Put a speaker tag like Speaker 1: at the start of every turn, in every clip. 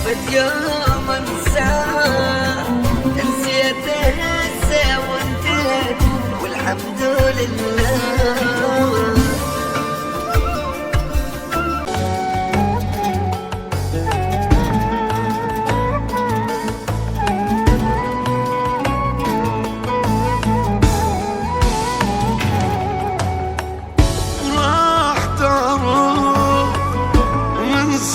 Speaker 1: بس يوم انساه نسيته هسه وانتهت والحمد لله.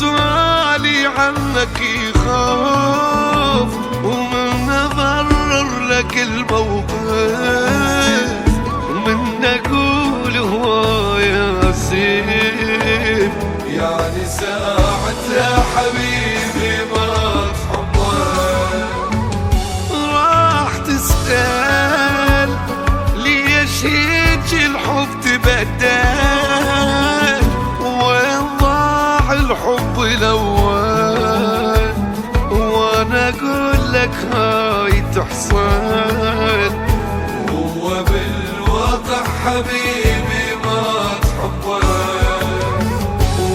Speaker 2: سؤالي عنك يخاف ومن أبرر لك الموقف ومن أقول هو يا سيف يعني ساعتها حبيبي ما تحبك. راح تسأل ليش هيك الحب تبدل الحب الأول وانا اقول لك هاي تحصل. هو بالواقع حبيبي ما تحبك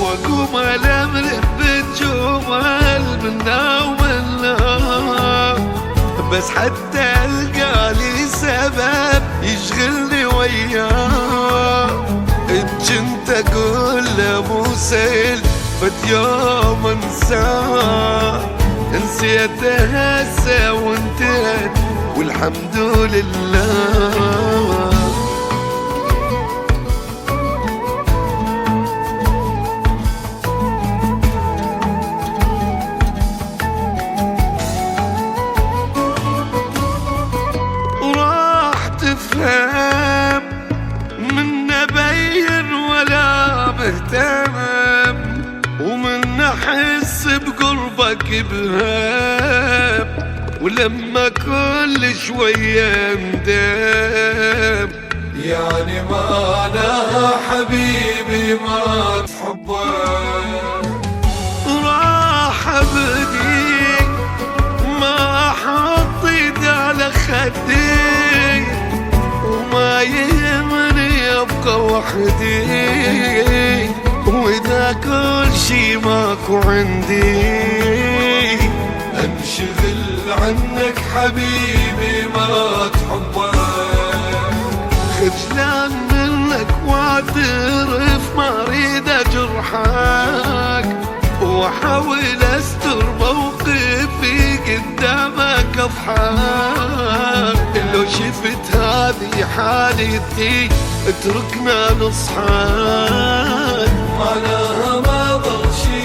Speaker 2: واقوم الامر بالجمل منا ومنا بس حتى القى لي سبب يشغلني وياه. كنت اقول له مو سهل بد يوم انساه نسيته هسه وانتهت والحمد لله. راح تفهم من ابين ولا مهتم ومن احس بقربك بهام ولما كل شوية ندم يعني معناها حبيبي ما تحبك. راح ابدي ما احط ايدي على خدي وما يهمني ابقى وحدي واذا كل شي ماكو عندي انشغل عنك حبيبي ما تحبك. خجلان منك واعترف ما اريد اجرحك واحاول استر موقفي قدامك اضحك. لو شفت هذه حالتي اتركنا نصحك معناها ما ضل شي